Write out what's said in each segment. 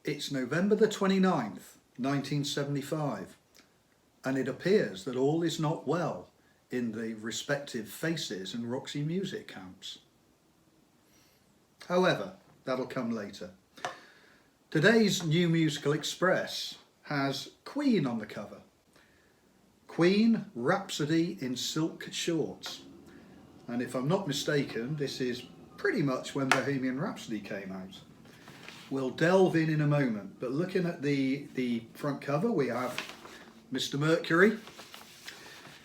It's November the 29th, 1975, and it appears that all is not well in the respective Faces and Roxy music camps. However, that'll come later. Today's New Musical Express has Queen on the cover. Queen, Rhapsody in Silk Shorts. And if I'm not mistaken, this is pretty much when Bohemian Rhapsody came out. We'll delve in a moment, but looking at the front cover, we have Mr. Mercury,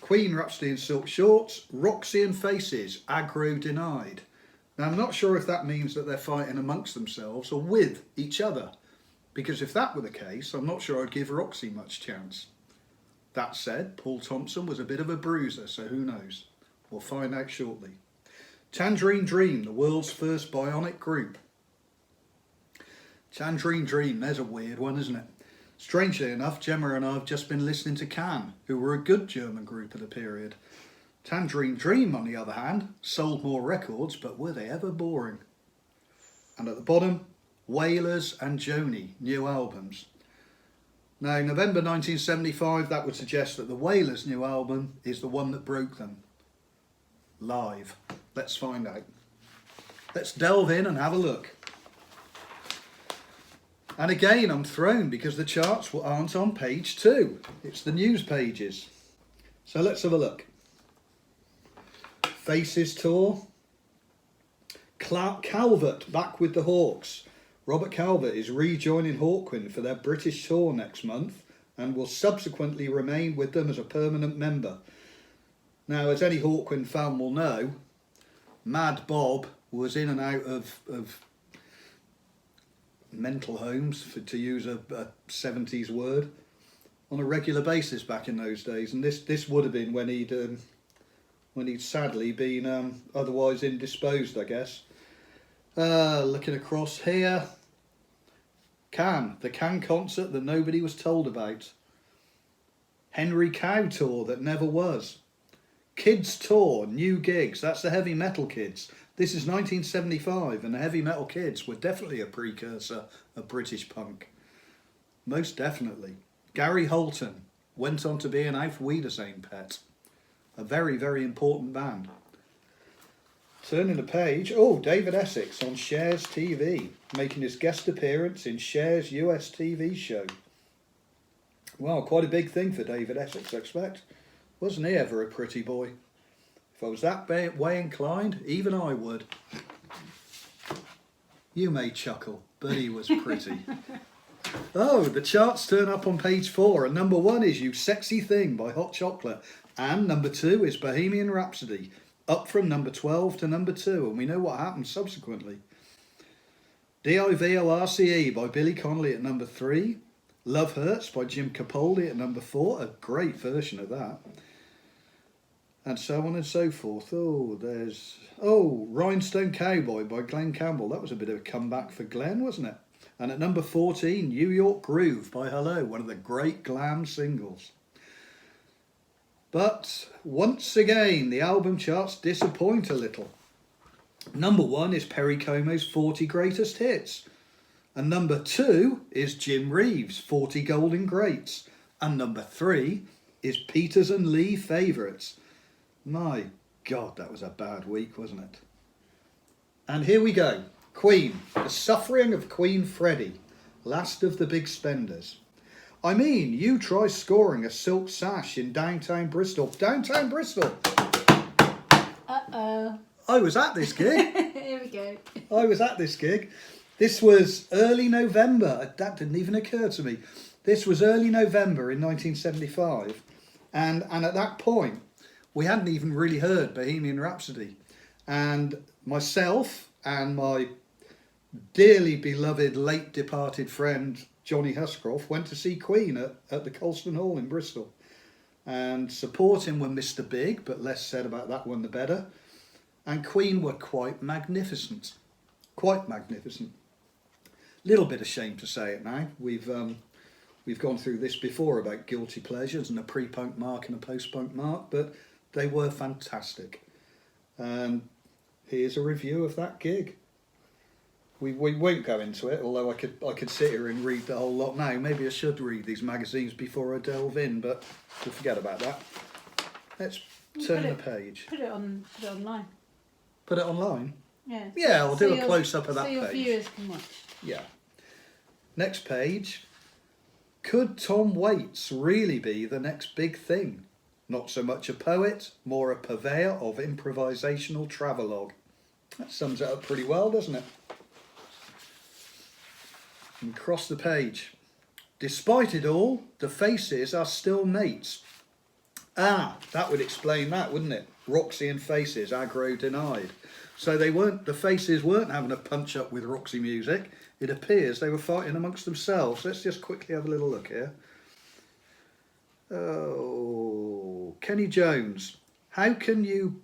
Queen, Rhapsody in Silk Shorts, Roxy and Faces, Aggro Denied. Now, I'm not sure if that means that they're fighting amongst themselves or with each other, because if that were the case, I'm not sure I'd give Roxy much chance. That said, Paul Thompson was a bit of a bruiser, so who knows? We'll find out shortly. Tangerine Dream, the world's first bionic group. Tangerine Dream, there's a weird one, isn't it? Strangely enough, Gemma and I have just been listening to Can, who were a good German group of the period. Tangerine Dream, on the other hand, sold more records, but were they ever boring? And at the bottom, Wailers and Joni, new albums. Now, November 1975, that would suggest that the Wailers' new album is the one that broke them. Live. Let's find out. Let's delve in and have a look. And again, I'm thrown because the charts aren't on page 2. It's the news pages. So let's have a look. Faces tour. Calvert back with the Hawks. Robert Calvert is rejoining Hawkwind for their British tour next month and will subsequently remain with them as a permanent member. Now, as any Hawkwind fan will know, Mad Bob was in and out of mental homes, to use a 70s word, on a regular basis back in those days, and this would have been when he'd sadly been otherwise indisposed, I guess. Looking across here, the Can concert that nobody was told about. Henry Cow tour that never was. Kids tour, new gigs, that's the heavy metal kids. This is 1975 and the heavy metal kids were definitely a precursor of British punk. Most definitely. Gary Holton went on to be an Auf Wiedersehen pet. A very, very important band. Turning the page, David Essex on Cher's TV, making his guest appearance in Cher's US TV show. Well, quite a big thing for David Essex, I expect. Wasn't he ever a pretty boy? If I was that way inclined, even I would. You may chuckle, but he was pretty. The charts turn up on page 4, and number 1 is You Sexy Thing by Hot Chocolate, and number 2 is Bohemian Rhapsody, up from number 12 to number 2, and we know what happened subsequently. D.I.V.O.R.C.E. by Billy Connolly at number 3, Love Hurts by Jim Capaldi at number 4, a great version of that. And so on and so forth. There's Rhinestone Cowboy by Glenn Campbell. That was a bit of a comeback for Glenn, wasn't it? And at number 14, New York Groove by Hello, one of the great glam singles. But once again, the album charts disappoint a little. Number 1 is Perry Como's 40 Greatest Hits. And number 2 is Jim Reeves' 40 Golden Greats. And number 3 is Peters and Lee Favourites. My God, that was a bad week, wasn't it? And here we go. Queen, The Suffering of Queen Freddie, last of the big spenders. I mean, you try scoring a silk sash in downtown Bristol. Downtown Bristol! Uh-oh. I was at this gig. Here we go. I was at this gig. This was early November. That didn't even occur to me. This was early November in 1975. And at that point, we hadn't even really heard Bohemian Rhapsody. And myself and my dearly beloved late departed friend Johnny Huscroft went to see Queen at the Colston Hall in Bristol. And supporting were Mr. Big, but less said about that one the better. And Queen were quite magnificent. Quite magnificent. Little bit ashamed to say it now. We've gone through this before about guilty pleasures and a pre-punk mark and a post-punk mark, but they were fantastic. Here's a review of that gig. We won't go into it, although I could sit here and read the whole lot now. Maybe I should read these magazines before I delve in, but we'll forget about that. Let's turn the page. Put it online. Put it online? Yeah. Yeah, I'll do a close-up of that so your page. viewers can watch. Yeah. Next page. Could Tom Waits really be the next big thing? Not so much a poet, more a purveyor of improvisational travelogue. That sums it up pretty well, doesn't it? And cross the page. Despite it all, the Faces are still mates. Ah, that would explain that, wouldn't it? Roxy and Faces, aggro denied. So the Faces weren't having a punch up with Roxy Music. It appears they were fighting amongst themselves. Let's just quickly have a little look here. Oh, Kenny Jones. How can you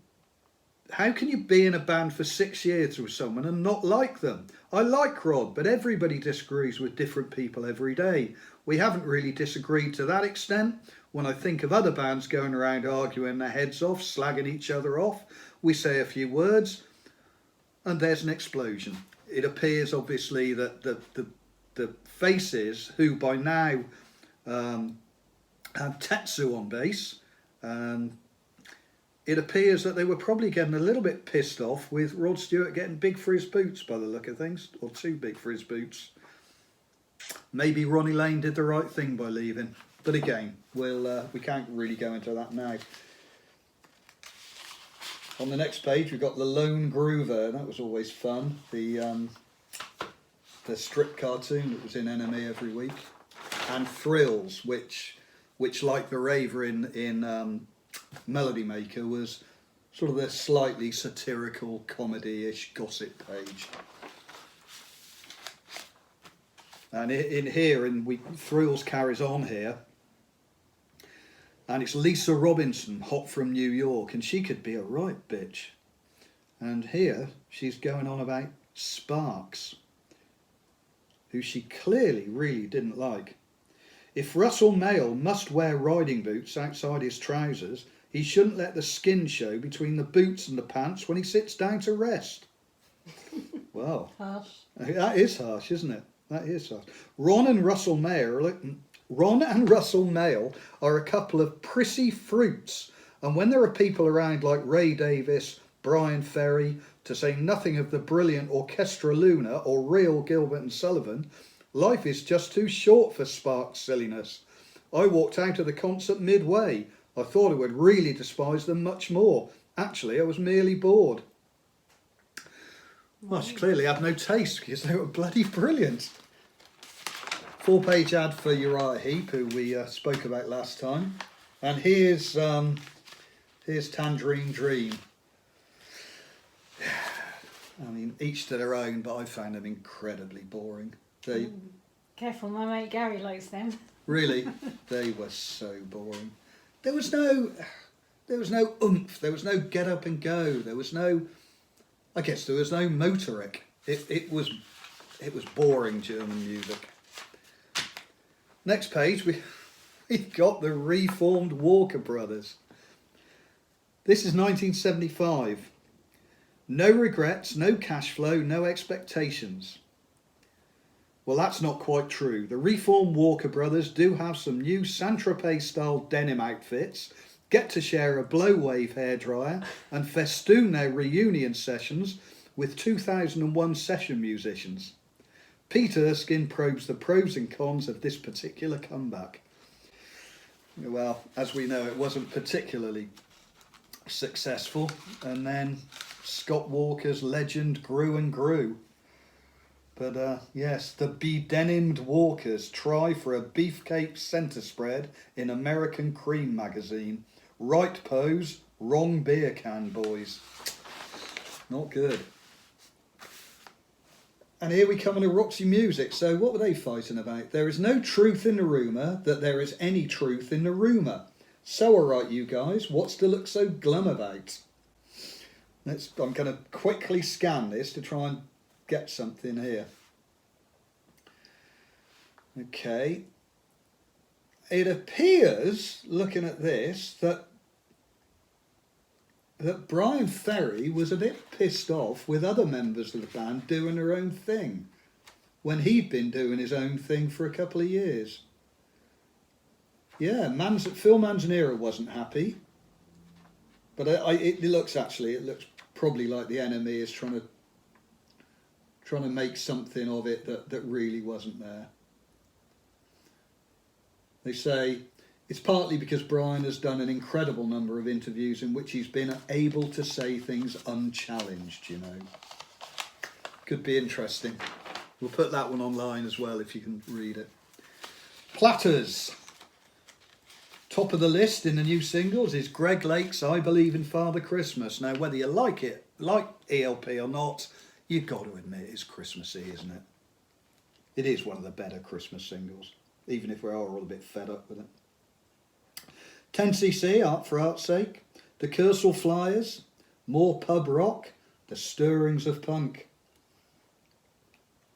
be in a band for 6 years with someone and not like them? I like Rod, but everybody disagrees with different people every day. We haven't really disagreed to that extent. When I think of other bands going around arguing their heads off, slagging each other off, we say a few words and there's an explosion. It appears obviously that the Faces, who by now have Tetsu on bass, it appears that they were probably getting a little bit pissed off with Rod Stewart getting big for his boots by the look of things, or too big for his boots. Maybe Ronnie Lane did the right thing by leaving, but again, we can't really go into that now. On the next page, we've got the Lone Groover. That was always fun. The strip cartoon that was in N.M.E every week, and Thrills, which like the Raver in Melody Maker, was sort of a slightly satirical, comedy-ish gossip page. And in here, Thrills carries on here, and it's Lisa Robinson, hot from New York, and she could be a right bitch. And here, she's going on about Sparks, who she clearly really didn't like. If Russell Mael must wear riding boots outside his trousers, he shouldn't let the skin show between the boots and the pants when he sits down to rest. Well, harsh. That is harsh, isn't it? That is harsh. Ron and Russell Mael are a couple of prissy fruits, and when there are people around like Ray Davies, Brian Ferry, to say nothing of the brilliant Orchestra Luna or real Gilbert and Sullivan, life is just too short for Sparks' silliness. I walked out of the concert midway. I thought I would really despise them much more. Actually, I was merely bored. Well, she clearly had no taste because they were bloody brilliant. 4-page ad for Uriah Heep, who we spoke about last time. And here's Tangerine Dream. I mean, each to their own, but I found them incredibly boring. Careful, my mate Gary likes them. Really, they were so boring. There was no oomph. There was no get up and go. There was no motoric. It was boring German music. Next page, we've got the reformed Walker Brothers. This is 1975. No regrets, no cash flow, no expectations. Well, that's not quite true. The reformed Walker Brothers do have some new Saint-Tropez style denim outfits, get to share a blow wave hairdryer, and festoon their reunion sessions with 2001 session musicians. Pete Erskine probes the pros and cons of this particular comeback. Well, as we know, it wasn't particularly successful, and then Scott Walker's legend grew and grew. But yes, the bedenimed Walkers try for a beefcake centre spread in American Cream magazine. Right pose, wrong beer can, boys. Not good. And here we come on to Roxy Music. So what were they fighting about? There is no truth in the rumour that there is any truth in the rumour. So alright, you guys, what's to look so glum about? I'm going to quickly scan this to try and get something here. Okay. It appears, looking at this, that that Brian Ferry was a bit pissed off with other members of the band doing their own thing when he'd been doing his own thing for a couple of years. Yeah, Phil Manzanera wasn't happy, but it looks probably like the N.M.E is trying to make something of it that really wasn't there. They say it's partly because Brian has done an incredible number of interviews in which he's been able to say things unchallenged, you know. Could be interesting. We'll put that one online as well if you can read it. Platters. Top of the list in the new singles is Greg Lake's I Believe in Father Christmas. Now, whether you like ELP or not, you've got to admit it's Christmassy, isn't it? It is one of the better Christmas singles, even if we are all a bit fed up with it. 10cc, Art for Art's Sake, The Kersal Flyers, More Pub Rock, The Stirrings of Punk.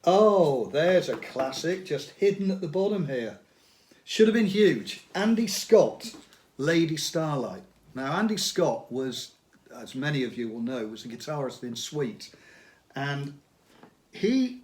Oh, there's a classic just hidden at the bottom here. Should have been huge. Andy Scott, Lady Starlight. Now, Andy Scott was, as many of you will know, was a guitarist in Sweet. And he,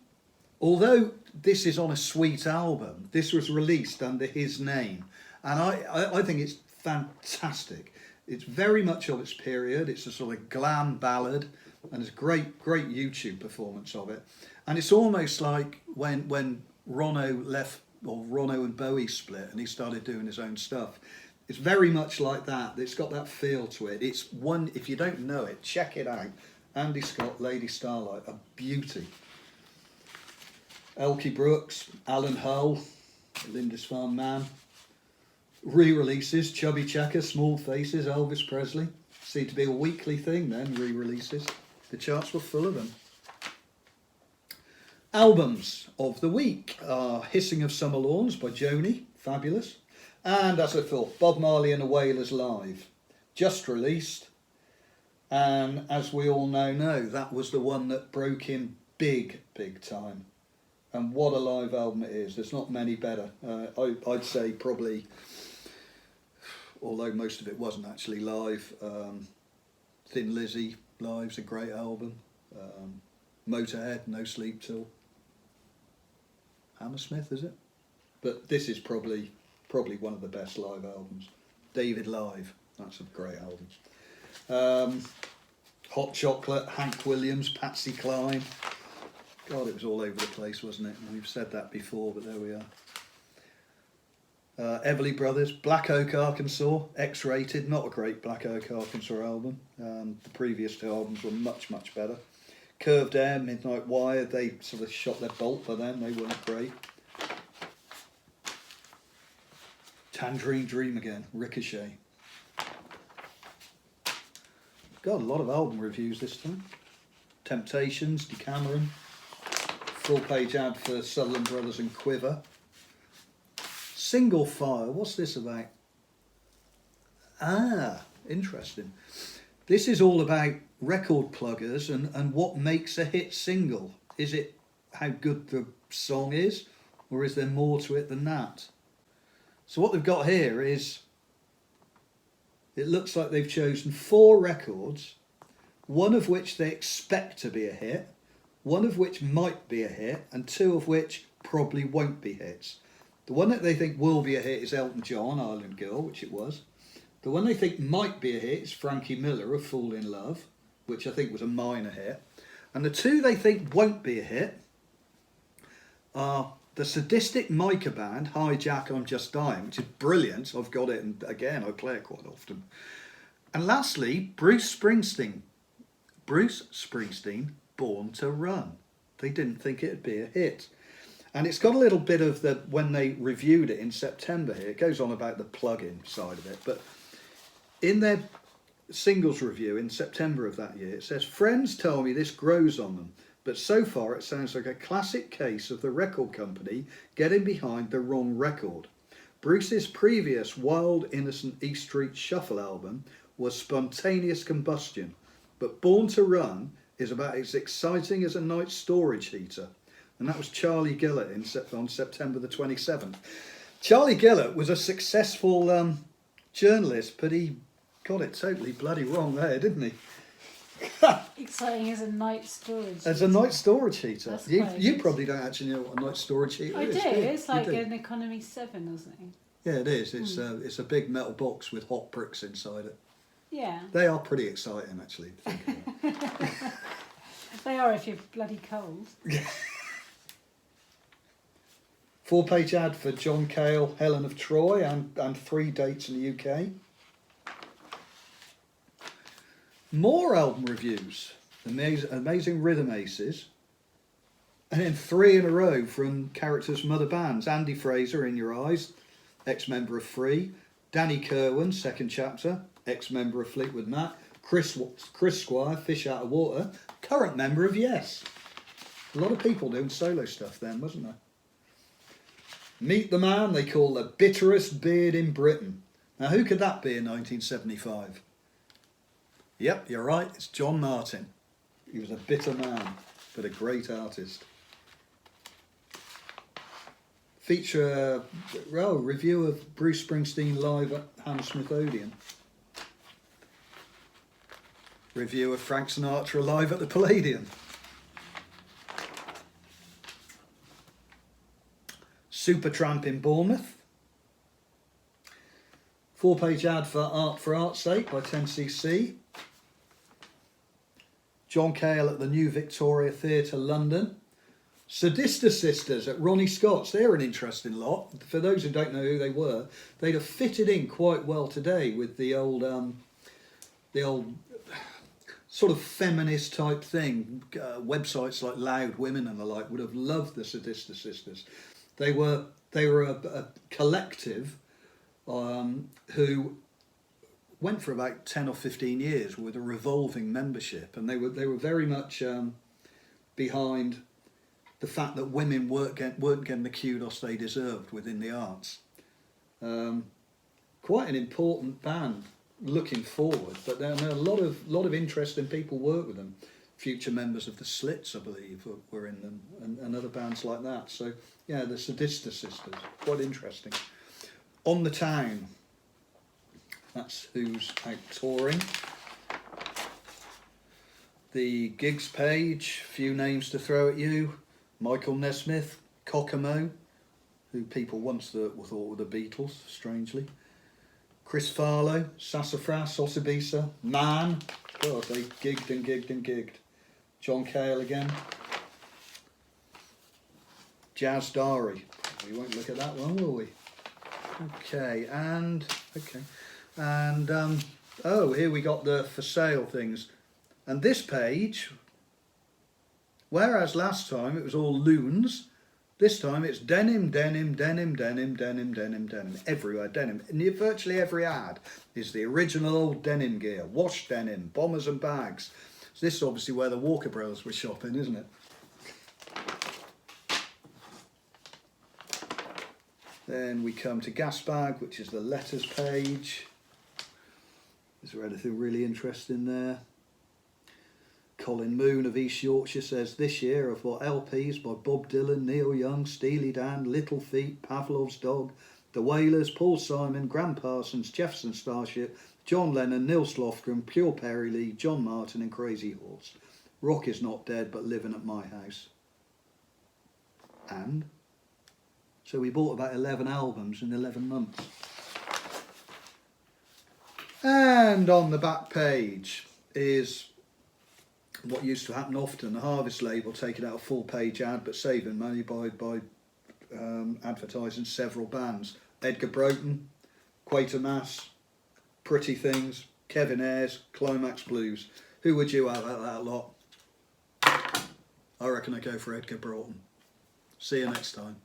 although this is on a Sweet album, this was released under his name. And I think it's fantastic. It's very much of its period. It's a sort of glam ballad, and it's a great YouTube performance of it. And it's almost like when Ronno left, or Ronno and Bowie split, and he started doing his own stuff. It's very much like that. It's got that feel to it. It's one, if you don't know it, check it out. Andy Scott, Lady Starlight, a beauty. Elkie Brooks, Alan Hull, Lindisfarne Man. Re-releases, Chubby Checker, Small Faces, Elvis Presley. Seemed to be a weekly thing then, re-releases. The charts were full of them. Albums of the week are Hissing of Summer Lawns by Joni, fabulous. And as I thought, Bob Marley and the Wailers Live, just released. And as we all now know, that was the one that broke him big time. And what a live album it is. There's not many better. I'd say probably, although most of it wasn't actually live, Thin Lizzy Live's a great album. Motorhead, No Sleep Till. Hammersmith, is it? But this is probably one of the best live albums. David Live, that's a great album. Hot Chocolate, Hank Williams, Patsy Cline. God, it was all over the place, wasn't it? We've said that before, but there we are. Everly Brothers, Black Oak, Arkansas, X-Rated, not a great Black Oak, Arkansas album. The previous two albums were much better. Curved Air, Midnight Wire, they sort of shot their bolt by then, they weren't great. Tangerine Dream again, Ricochet. Got a lot of album reviews this time. Temptations, Decameron, full page ad for Sutherland Brothers and Quiver. Single File, what's this about? Ah, interesting. This is all about record pluggers and what makes a hit single. Is it how good the song is, or is there more to it than that? So what they've got here is, it looks like they've chosen 4 records, one of which they expect to be a hit, one of which might be a hit, and 2 of which probably won't be hits. The one that they think will be a hit is Elton John, Island Girl, which it was. The one they think might be a hit is Frankie Miller of Fall in Love, which I think was a minor hit. And the 2 they think won't be a hit are the Sadistic Micah Band, Hijack, I'm Just Dying, which is brilliant. I've got it, and again, I play it quite often. And lastly, Bruce Springsteen, Born to Run. They didn't think it'd be a hit. And it's got a little bit of the, when they reviewed it in September here, it goes on about the plug-in side of it, but in their singles review in September of that year, it says, friends tell me this grows on them, but so far it sounds like a classic case of the record company getting behind the wrong record. Bruce's previous Wild Innocent East Street Shuffle album was spontaneous combustion, but Born to Run is about as exciting as a night storage heater. And that was Charlie Gillett on September the 27th. Charlie Gillett was a successful journalist, but he got it totally bloody wrong there, didn't he? Exciting as a night storage. As a night storage heater. That's You quite you good. probably don't actually know what a night storage heater I is. do. You? It's like You do? an economy 7, isn't it? Yeah, it is. It's a big metal box with hot bricks inside it. Yeah. They are pretty exciting, actually. To think about. They are if you're bloody cold. 4-page ad for John Cale, Helen of Troy, and 3 dates in the UK. More album reviews. Amazing Rhythm Aces. And then 3 in a row from characters from other bands. Andy Fraser, In Your Eyes, ex-member of Free. Danny Kerwin, second chapter, ex-member of Fleetwood Mac. Chris Squire, Fish Out of Water, current member of Yes. A lot of people doing solo stuff then, wasn't there? Meet the man they call the bitterest beard in Britain. Now who could that be in 1975? Yep, you're right, it's John Martin. He was a bitter man, but a great artist. Feature review of Bruce Springsteen live at Hammersmith Odeon. Review of Frank Sinatra live at the Palladium. Supertramp in Bournemouth. 4-page ad for Art's Sake by 10cc. John Cale at the New Victoria Theatre, London. Sadista Sisters at Ronnie Scott's. They're an interesting lot. For those who don't know who they were, they'd have fitted in quite well today with the old sort of feminist type thing. Websites like Loud Women and the like would have loved the Sadista Sisters. They were a collective who went for about 10 or 15 years with a revolving membership, and they were very much behind the fact that women weren't getting the kudos they deserved within the arts. Quite an important band looking forward, but there are a lot of interesting people work with them. Future members of the Slits, I believe, were in them, and other bands like that. So yeah, the Sadista Sisters, quite interesting. On the Town, that's who's out touring. The gigs page, few names to throw at you. Michael Nesmith, Kokomo, who people once thought were the Beatles, strangely. Chris Farlow, Sassafras, Ossibisa, Man. God, they gigged and gigged and gigged. John Cale again. Jazz Diary. We won't look at that one, will we? Okay, and oh, here we got the for sale things. And this page, whereas last time it was all loons, this time it's denim, denim, denim, denim, denim, denim, denim. Everywhere, denim. And virtually every ad is the original old denim gear. Wash denim, bombers and bags. So this is obviously where the Walker Brothers were shopping, isn't it? Then we come to Gas Bag, which is the letters page. Is there anything really interesting there? Colin Moon of East Yorkshire says, this year I've bought LPs by Bob Dylan, Neil Young, Steely Dan, Little Feat, Pavlov's Dog, The Wailers, Paul Simon, Graham Parsons, Jefferson Starship, John Lennon, Neil Slofgren, Pure Perry Lee, John Martin and Crazy Horse. Rock is not dead but living at my house. And? So we bought about 11 albums in 11 months. And on the back page is what used to happen often, the Harvest label taking out a full-page ad but saving money by advertising several bands. Edgar Broughton, Quatermass, Pretty Things, Kevin Ayres, Climax Blues. Who would you have out of that lot? I reckon I'd go for Edgar Broughton. See you next time.